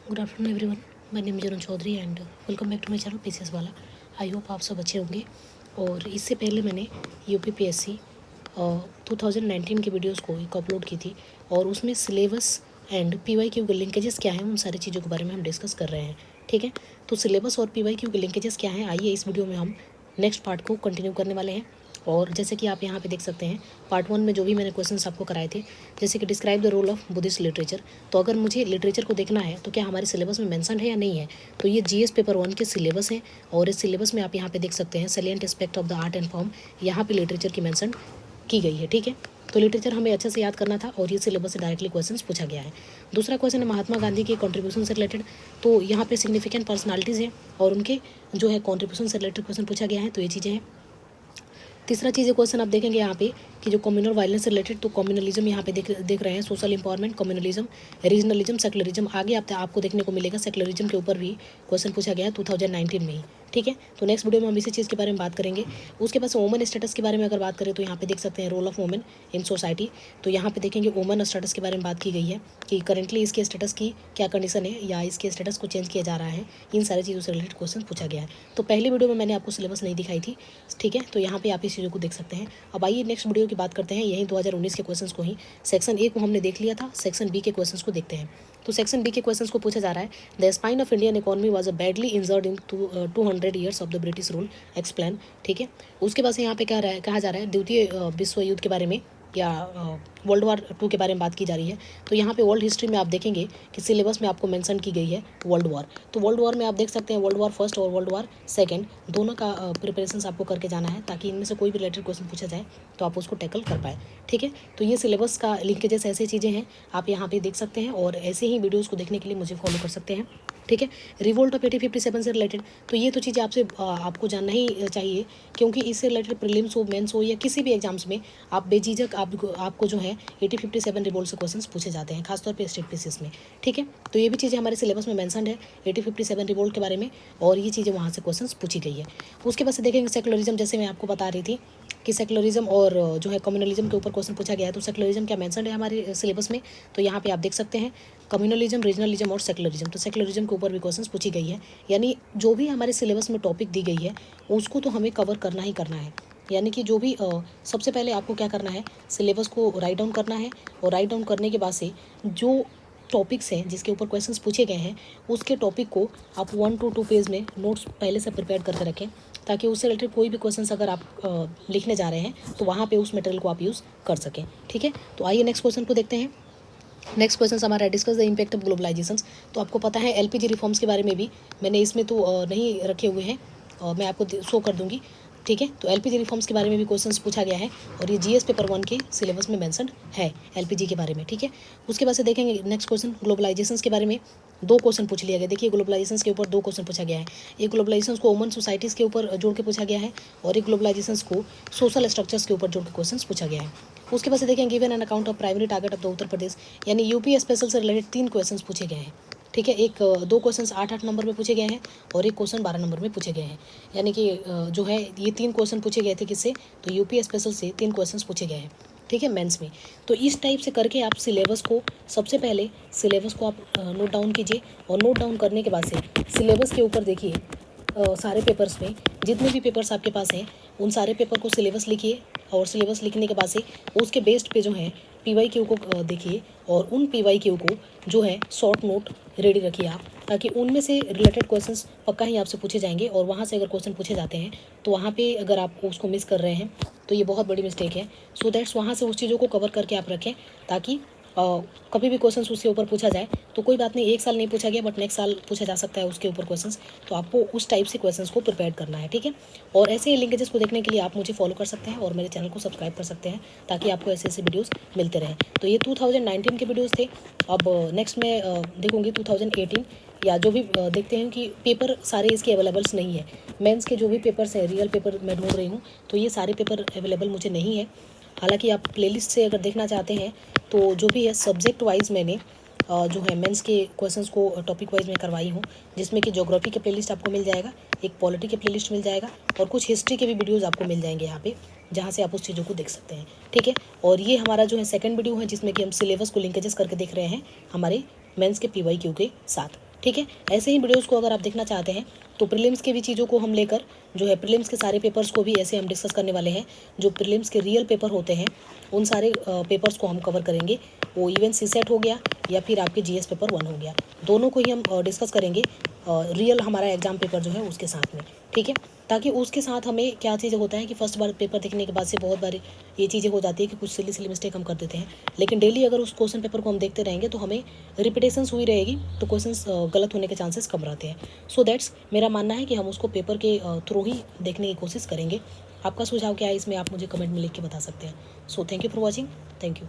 Good afternoon everyone, my name is Arun Chaudhary and welcome back to my channel PCS वाला। I hope आप सब अच्छे होंगे। और इससे पहले मैंने यूपीपीएससी 2019 की वीडियोस को एक अपलोड की थी और उसमें सिलेबस एंड पीवाईक्यू के लिंकेजेस क्या हैं उन सारी चीज़ों के बारे में हम डिस्कस कर रहे हैं। ठीक है, तो सिलेबस और पीवाईक्यू के लिंकेजेस क्या हैं, आइए इस वीडियो में हम नेक्स्ट पार्ट को कंटिन्यू करने वाले हैं। और जैसे कि आप यहाँ पे देख सकते हैं, पार्ट 1 में जो भी मैंने क्वेश्चंस आपको कराए थे, जैसे कि describe the role of Buddhist literature. तो अगर मुझे लिटरेचर को देखना है तो क्या हमारे सिलेबस में मेंशन है या नहीं है, तो ये जीएस पेपर 1 के सिलेबस है। और इस सिलेबस में आप यहाँ पे देख सकते हैं salient aspect of the art and form, यहाँ पे लिटरेचर की मेंशन की गई है। ठीक है, तो लिटरेचर हमें अच्छे से याद करना था और ये सिलेबस से डायरेक्टली क्वेश्चंस पूछा गया है। दूसरा क्वेश्चन है महात्मा गांधी के कंट्रीब्यूशन से रिलेटेड। तो यहाँ पे सिग्निफिकेंट पर्सनालिटीज़ हैं और उनके जो है कंट्रीब्यूशन से रिलेटेड क्वेश्चन पूछा गया है, तो ये चीज़ें हैं। तीसरा चीज़ क्वेश्चन आप देखेंगे यहाँ पे कि जो कम्युनल वायलेंस से रिलेटेड, तो कम्युनलिज्म यहाँ पे देख रहे हैं, social empowerment, communalism, regionalism, secularism. आगे आपको देखने को मिलेगा सेक्युलरिज्म के ऊपर भी क्वेश्चन पूछा गया है 2019 में ही। ठीक है, तो नेक्स्ट वीडियो में हम इसी चीज़ के बारे में बात करेंगे। उसके बाद वुमेन स्टेटस के बारे में अगर बात करें तो यहाँ पे देख सकते हैं role of women in society. तो यहाँ पे देखेंगे वुमेन स्टेटस के बारे में बात की गई है कि करेंटली इसके स्टेटस की क्या कंडीशन है या इसके स्टेटस को चेंज किया जा रहा है। इन सारी चीज़ों से रिलेटेड क्वेश्चन पूछा गया है। तो पहली वीडियो में मैंने आपको सिलेबस नहीं दिखाई थी। ठीक है, तो यहाँ पे आप इस चीज़ों को देख सकते हैं। अब आइए नेक्स्ट वीडियो की बात करते हैं, यही 2019 के क्वेश्चंस को ही। सेक्शन ए को हमने देख लिया था, सेक्शन बी के क्वेश्चंस को देखते हैं। तो सेक्शन बी के क्वेश्चंस को पूछा जा रहा है, the spine of Indian economy was badly injured in 200 years of the British rule, explain. ठीक है, उसके बाद से यहाँ पे कहा जा रहा है द्वितीय विश्व युद्ध के बारे में या वर्ल्ड वार 2 के बारे में बात की जा रही है। तो यहाँ पे वर्ल्ड हिस्ट्री में आप देखेंगे कि सिलेबस में आपको मेंशन की गई है वर्ल्ड वार। तो वर्ल्ड वार में आप देख सकते हैं वर्ल्ड वार फर्स्ट और वर्ल्ड वार सेकंड दोनों का प्रिपरेशन आपको करके जाना है, ताकि इनमें से कोई भी रिलेटेड क्वेश्चन पूछा जाए तो आप उसको टैकल कर पाए। ठीक है, तो ये सिलेबस का लिंकेजेस ऐसी चीज़ें हैं आप यहाँ पे देख सकते हैं और ऐसे ही वीडियोज़ को देखने के लिए मुझे फॉलो कर सकते हैं। ठीक है, रिवोल्ट ऑफ 1857 से रिलेटेड, तो ये तो चीज़ें आपको जानना ही चाहिए, क्योंकि इससे रिलेटेड प्रीलिम्स हो, मेंस हो या किसी भी एग्जाम्स में आप बेझिझक आपको जो है 1857 रिवोल्ट से क्वेश्चंस पूछे जाते हैं, खासतौर पे स्टेट पीसीएस में। ठीक है, तो ये भी चीज़ें हमारे सिलेबस में मेंशन है 1857 रिवोल्ट के बारे में, और ये चीज़ें वहाँ से क्वेश्चंस पूछी गई है। उसके बाद से देखेंगे सेकुलरिज्म, जैसे मैं आपको बता रही थी कि सेकुलरिज्म और जो है कम्युनलिज्म के ऊपर क्वेश्चन पूछा गया है। तो सेकुलरिज्म क्या मेंशन है हमारे सिलेबस में, तो यहाँ पे आप देख सकते हैं कम्युनलिज्म, रीजनलिज्म और सेकुलरिज्म। तो सेकुलरिज्म के ऊपर भी क्वेश्चंस पूछी गई है, यानी जो भी हमारे सिलेबस में टॉपिक दी गई है उसको तो हमें कवर करना ही करना है। यानी कि जो भी सबसे पहले आपको क्या करना है, सिलेबस को राइट डाउन करना है, और राइट डाउन करने के बाद से जो टॉपिक्स हैं जिसके ऊपर क्वेश्चंस पूछे गए हैं उसके टॉपिक को आप 1 to 2 पेज में नोट्स पहले से प्रिपेयर करके रखें, ताकि उससे रिलेटेड कोई भी क्वेश्चंस अगर आप लिखने जा रहे हैं तो वहाँ पे उस मटेरियल को आप यूज़ कर सकें। ठीक है, तो आइए नेक्स्ट क्वेश्चन को देखते हैं। नेक्स्ट क्वेश्चन हमारा discuss the impact of globalisation. तो आपको पता है एलपीजी रिफॉर्म्स के बारे में भी मैंने इसमें तो नहीं रखे हुए हैं, मैं आपको शो कर दूंगी। ठीक है, तो एलपीजी रिफॉर्म्स के बारे में भी क्वेश्चंस पूछा गया है और ये जीएस पेपर 1 के सिलेबस में मेंशन है एलपीजी के बारे में। ठीक है, उसके बाद से देखेंगे नेक्स्ट क्वेश्चन ग्लोबलाइजेशन के बारे में 2 क्वेश्चन पूछ लिया गया। देखिए ग्लोबलाइजेशन के ऊपर 2 क्वेश्चन पूछा गया है। एक ग्लोबलाइजेशन को वुमन सोसाइटीज़ के ऊपर जोड़ के पूछा गया है और एक ग्लोबलाइजेशन को सोशल स्ट्रक्चर्स के ऊपर जोड़ के क्वेश्चन पूछा गया है। उसके बाद से देखेंगे given an account of primary target of the Uttar Pradesh, यानी यूपी स्पेशल से रिलेटेड 3 क्वेश्चन पूछे गए हैं। ठीक है, 2 क्वेश्चन 8-8 नंबर में पूछे गए हैं और एक क्वेश्चन 12 नंबर में पूछे गए हैं। यानी कि जो है ये 3 क्वेश्चन पूछे गए थे किससे, तो यूपी स्पेशल से 3 क्वेश्चन पूछे गए हैं। ठीक है, मेंस में। तो इस टाइप से करके आप सिलेबस को सबसे पहले सिलेबस को आप नोट डाउन कीजिए, और नोट डाउन करने के बाद से सिलेबस के ऊपर देखिए सारे पेपर्स में जितने भी पेपर्स आपके पास हैं उन सारे पेपर को सिलेबस लिखिए, और सिलेबस लिखने के बाद से उसके बेस्ड पे जो है पीवाईक्यू को देखिए, और उन पीवाईक्यू को जो है शॉर्ट नोट रेडी रखिए आप, ताकि उनमें से रिलेटेड क्वेश्चंस पक्का ही आपसे पूछे जाएंगे। और वहाँ से अगर क्वेश्चन पूछे जाते हैं तो वहाँ पे अगर आप उसको मिस कर रहे हैं तो ये बहुत बड़ी मिस्टेक है। सो दैट्स वहाँ से उस चीज़ों को कवर करके आप रखें, ताकि कभी भी क्वेश्चंस उसके ऊपर पूछा जाए तो कोई बात नहीं, एक साल नहीं पूछा गया बट नेक्स्ट साल पूछा जा सकता है उसके ऊपर क्वेश्चंस, तो आपको उस टाइप से क्वेश्चंस को प्रिपेयर करना है। ठीक है, और ऐसे ही लिंकेजेस को देखने के लिए आप मुझे फॉलो कर सकते हैं और मेरे चैनल को सब्सक्राइब कर सकते हैं, ताकि आपको ऐसे ऐसे वीडियोज़ मिलते रहें। तो ये 2019 के वीडियोज़ थे। अब नेक्स्ट में देखूँगी 2018 या जो भी देखते हैं कि पेपर सारे इसके अवेलेबल्स नहीं है। मेंस के जो भी पेपर्स हैं, रियल पेपर मैं ढूंढ रही हूँ, तो ये सारे पेपर अवेलेबल मुझे नहीं है। हालांकि आप प्लेलिस्ट से अगर देखना चाहते हैं तो जो भी है सब्जेक्ट वाइज मैंने जो है मेंस के क्वेश्चंस को टॉपिक वाइज में करवाई हूँ, जिसमें कि ज्योग्राफी के प्लेलिस्ट आपको मिल जाएगा, एक पॉलिटी के प्लेलिस्ट मिल जाएगा, और कुछ हिस्ट्री के भी वीडियोज़ आपको मिल जाएंगे यहाँ पे, जहाँ से आप उस चीज़ों को देख सकते हैं। ठीक है, और ये हमारा जो है सेकंड वीडियो है जिसमें कि हम सिलेबस को लिंकेजेस करके देख रहे हैं हमारे मेंस के पीवाईक्यू के साथ। ठीक है। ऐसे ही वीडियोज़ को अगर आप देखना चाहते हैं तो प्रीलिम्स के भी चीज़ों को हम लेकर जो है प्रीलिम्स के सारे पेपर्स को भी ऐसे हम डिस्कस करने वाले हैं। जो प्रीलिम्स के रियल पेपर होते हैं उन सारे पेपर्स को हम कवर करेंगे। वो इवन सीसेट हो गया या फिर आपके जीएस पेपर 1 हो गया, दोनों को ही हम डिस्कस करेंगे रियल हमारा एग्ज़ाम पेपर जो है उसके साथ में, ठीक है। ताकि उसके साथ हमें क्या चीज़ें होता है कि फर्स्ट बार पेपर देखने के बाद से बहुत बार ये चीज़ें हो जाती है कि कुछ सिली सिली मिस्टेक हम कर देते हैं, लेकिन डेली अगर उस क्वेश्चन पेपर को हम देखते रहेंगे तो हमें रिपीटेशंस हुई रहेगी तो क्वेश्चंस गलत होने के चांसेस कम रहते हैं। सो दैट्स मेरा मानना है कि हम उसको पेपर के थ्रू ही देखने की कोशिश करेंगे। आपका सुझाव क्या है इसमें आप मुझे कमेंट में लिख के बता सकते हैं। So thank you for watching. Thank you.